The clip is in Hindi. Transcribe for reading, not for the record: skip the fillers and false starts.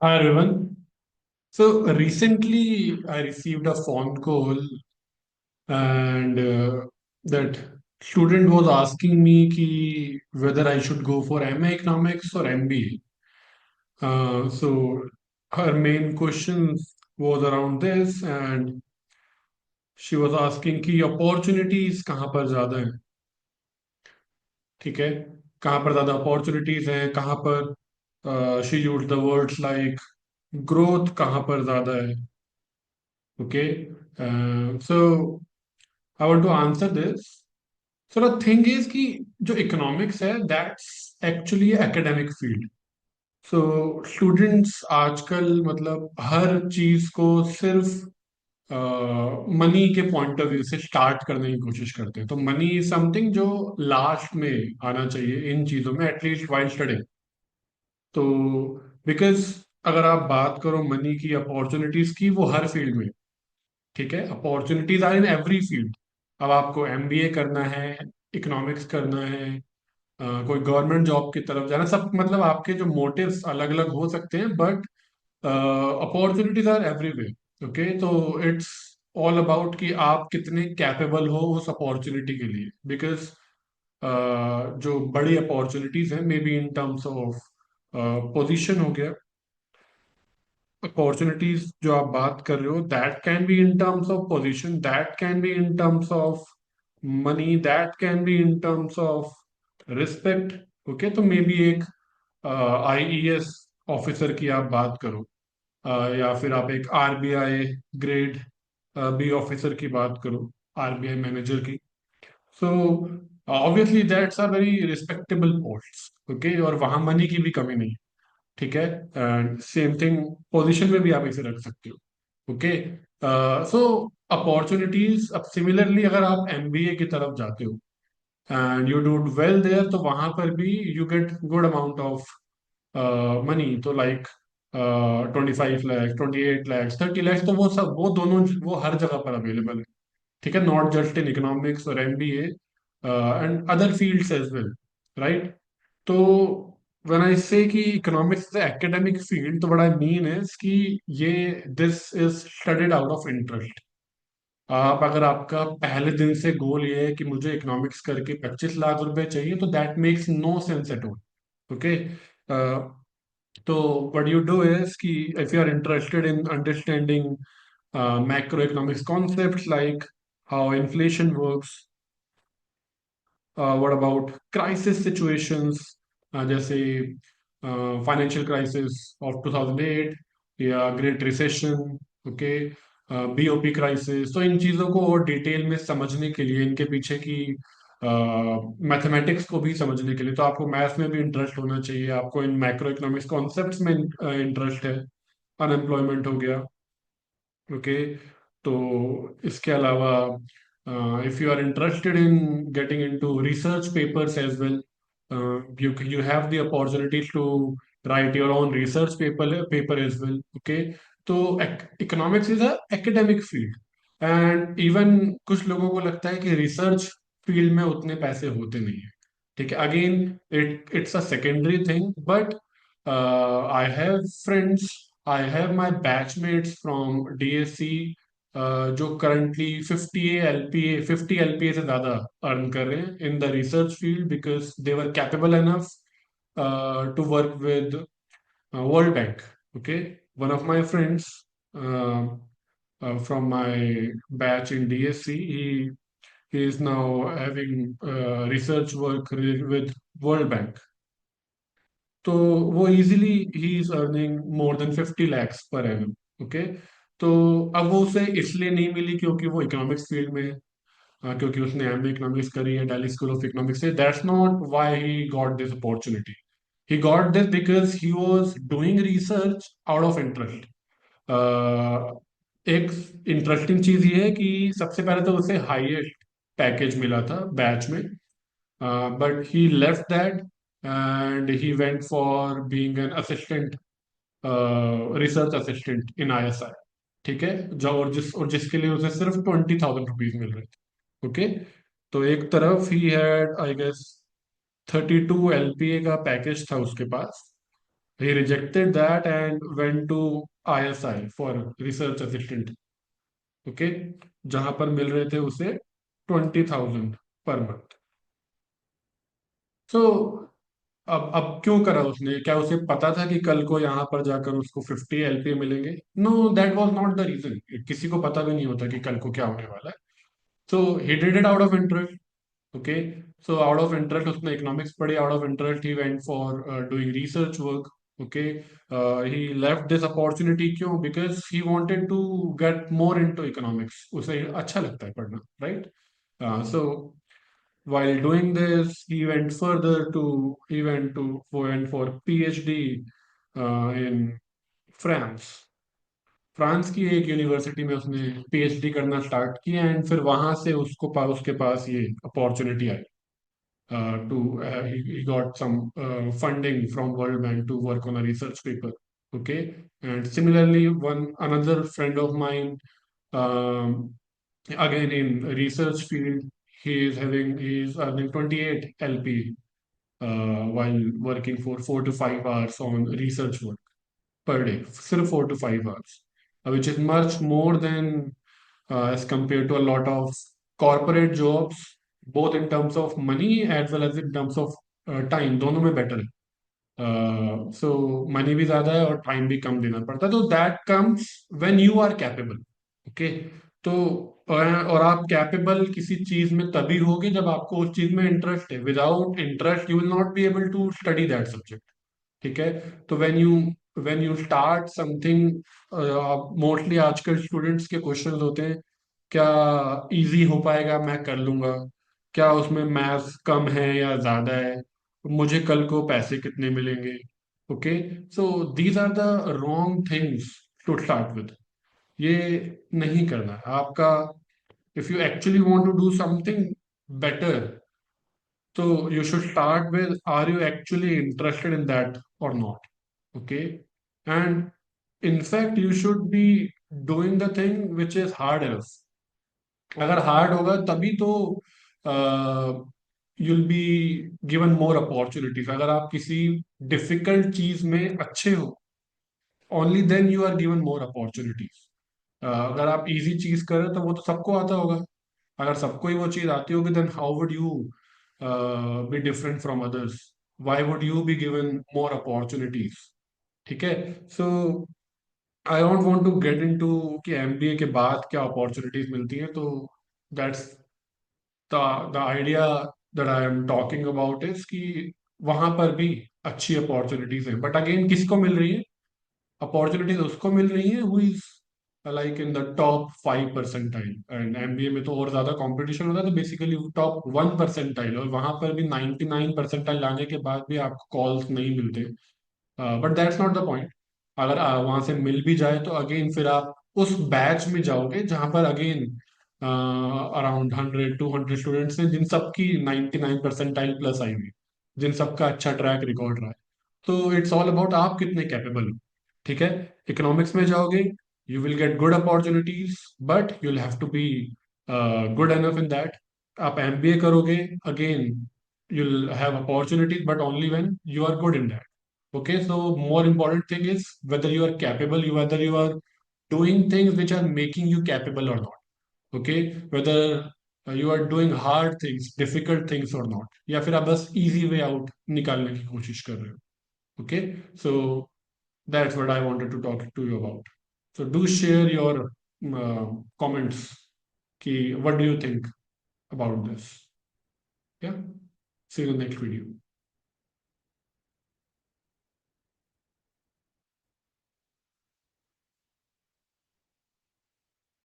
Hi everyone. So recently I received a phone call and that student was asking me whether I should go for MA Economics or MBA. So her main question was around this and she was asking कि opportunities कहाँ पर ज़्यादा हैं, ठीक है? कहाँ पर ज़्यादा opportunities हैं, कहाँ पर she used the words like growth कहाँ पर ज़्यादा है, okay? So I want to answer this. So the thing is कि जो economics है that's actually a academic field. So students आजकल मतलब हर चीज को सिर्फ मनी के पॉइंट ऑफ व्यू से स्टार्ट करने की कोशिश करते हैं. तो मनी इज समथिंग जो लास्ट में आना चाहिए इन चीजों में एटलीस्ट वाइल स्टडिंग. तो बिकॉज अगर आप बात करो मनी की अपॉर्चुनिटीज की वो हर फील्ड में, ठीक है, opportunities are in every field. अब आपको एमबीए करना है, इकोनॉमिक्स करना है, कोई गवर्नमेंट जॉब की तरफ जाना, सब मतलब आपके जो मोटिव्स अलग अलग हो सकते हैं but opportunities are everywhere. Okay, तो इट्स ऑल अबाउट कि आप कितने कैपेबल हो उस अपॉर्चुनिटी के लिए. बिकॉज जो बड़ी अपॉर्चुनिटीज हैं may be in terms of position हो गया, अपॉर्चुनिटीज जो आप बात कर रहे हो that can be in terms of position, that can be in terms of money, that can be in terms of respect. Okay, तो मे बी एक आईईएस ऑफिसर की आप बात करो, या फिर आप एक आरबीआई ग्रेड बी ऑफिसर की बात करो, आरबीआई मैनेजर की. So obviously that's are very respectable posts. Okay, और वहां मनी की भी कमी नहीं, ठीक है. एंड सेम थिंग पोजीशन में भी आप इसे रख सकते हो. Okay, so opportunities. अब सिमिलरली अगर आप एमबीए की तरफ जाते हो and you do well there, तो वहां पर भी you get good amount of money. तो लाइक 25 लाख, 28 लाख, 30 लाख, तो वो सब वो दोनों वो हर जगह पर अवेलेबल है, ठीक है. नॉट जस्ट इन इकोनॉमिक्स और MBA and other fields as well, right. तो व्हेन आई से कि इकोनॉमिक्स इज एकेडमिक फील्ड, तो व्हाट आई मीन इज कि ये this is studied out of interest. आप अगर आपका पहले दिन से गोल ये है कि मुझे इकोनॉमिक्स करके 25 लाख रुपए चाहिए, तो that makes no sense at all. Okay, तो व्हाट यू डू इज कि if you are interested in understanding macroeconomics concepts like how inflation works, what about crisis situations, जैसे फाइनेंशियल क्राइसिस ऑफ 2008 या great recession, okay, BOP crisis. तो इन चीज़ों को और डिटेल में समझने के लिए, इनके पीछे की मैथमेटिक्स को भी समझने के लिए, तो आपको मैथ्स में भी इंटरेस्ट होना चाहिए, आपको इन मैक्रो इकोनॉमिक्स कॉन्सेप्ट्स में इंटरेस्ट है. अनएम्प्लॉयमेंट हो गया, ओके. तो इसके अलावा if you are interested in getting into research papers as well, you have the opportunity to write your own research paper as well. Okay, तो economics is a academic field. And even कुछ लोगों को लगता है कि रिसर्च फील्ड में उतने पैसे होते नहीं है, ठीक है. Again it's a secondary thing, but I have friends, I have my batchmates from DSC जो करंटली 50 एलपीए से ज्यादा अर्न कर रहे हैं in the research field because they were capable enough to work with World Bank. Okay, one of my friends from my batch in DSC, he is now having research work with World Bank. तो वो easily he is earning more than 50 lakhs per annum. Okay, तो अब वो उसे इसलिए नहीं मिली क्योंकि वो इकोनॉमिक्स फील्ड में है, क्योंकि उसने एमबी इकोनॉमिक्स करी है दिल्ली स्कूल ऑफ इकोनॉमिक्स से. That's not why he got this opportunity. He got this because he was doing research out of interest. एक इंटरेस्टिंग चीज ये है कि सबसे पहले तो उसे हाईएस्ट पैकेज मिला था बैच में, but he left that and he went for being an assistant, research assistant in ISI, ठीक है. जो और जिसके लिए उसे सिर्फ 20,000 रुपीज मिल रहे थे. ओके, तो एक तरफ ही हैड आई गेस 32 एलपीए का पैकेज था उसके पास, He rejected that and went to ISI for research assistant. Okay, जहां पर मिल रहे थे उसे 20,000 पर मंथ. सो अब क्यों करा उसने? क्या उसे पता था कि कल को यहाँ पर जाकर उसको 50 LPA मिलेंगे? No, that was not the reason. किसी को पता भी नहीं होता कि कल को क्या होने वाला है. So he did it out of interest. Okay, so out of interest उसने इकोनॉमिक्स पढ़ी. Out of interest he went for doing research work. Okay, he left this opportunity. क्यों? Because he wanted to get more into economics. उसे अच्छा लगता है पढ़ना, right? So while doing this, he went for PhD in France. France की एक यूनिवर्सिटी में उसने पीएचडी करना स्टार्ट किया एंड फिर वहां से उसके पास ये opportunity I. He got some funding from World Bank to work on a research paper. Okay, and similarly, one another friend of mine, um, again in research field, he is earning 28 LP while working for 4 to 5 hours on research work per day, still 4 to 5 hours, which is much more than as compared to a lot of corporate jobs, both in terms of money as well as in terms of time. दोनों में बेटर है. सो मनी भी ज्यादा है और टाइम भी कम देना पड़ता है. तो that comes when you are capable. Okay, तो और आप कैपेबल किसी चीज में तभी होगे जब आपको उस चीज में इंटरेस्ट है. Without interest you will not be able to study that subject. ठीक है? तो when you start something, mostly आजकल स्टूडेंट्स के क्वेश्चंस होते हैं, क्या इजी हो पाएगा, मैं कर लूंगा, क्या उसमें मैथ्स कम है या ज्यादा है, मुझे कल को पैसे कितने मिलेंगे. Okay, so these are the wrong things to start with. ये नहीं करना है आपका. If you actually want to do something better, so you should start with, are you actually interested in that or not? Okay. And in fact, you should be doing the thing which is hard enough. अगर हार्ड होगा तभी तो you'll be given more opportunities. अगर आप किसी डिफिकल्ट चीज में अच्छे हो, only then you are given more opportunities. अगर आप इजी चीज कर रहे हो तो वो तो सबको आता होगा. अगर सबको ही वो चीज आती होगी, then how would you be different from others? Why would you be given more opportunities? ठीक है? So I don't want to get into कि एमबीए के बाद क्या अपॉर्चुनिटीज मिलती हैं. तो that's the idea that I am talking about is कि वहां पर भी अच्छी अपॉर्चुनिटीज हैं. बट अगेन किसको मिल रही है अपॉर्चुनिटीज? उसको मिल रही है who is like in the top 5 percentile. And MBA में तो और ज्यादा कंपटीशन होता है, तो बेसिकली टॉप 1 परसेंटाइल, और वहां पर भी 99 परसेंटाइल आने के बाद भी आपको कॉल्स नहीं मिलते. But that's not the point. अगर वहां से मिल भी जाए तो अगेन फिर आप उस बैच में जाओगे जहां पर अगेन अराउंड 100 200 स्टूडेंट्स हैं जिन सबकी 99 परसेंटाइल प्लस आई हुई, जिन सबका अच्छा ट्रैक रिकॉर्ड रहा है. तो इट्स ऑल अबाउट आप कितने कैपेबल हो. ठीक है? इकोनॉमिक्स में जाओगे, you will get good opportunities, but you will have to be good enough in that. आप एमबीए करोगे, again you will have opportunities but only when you are good in that. Okay, so more important thing is whether you are capable, whether you are doing things which are making you capable or not. Okay, whether you are doing hard things, difficult things or not, या फिर आप बस easy way out निकालने की कोशिश कर रहे हो. Okay, so that's what I wanted to talk to you about. So do share your comments. कि what do you think about this? Yeah, see you in the next video.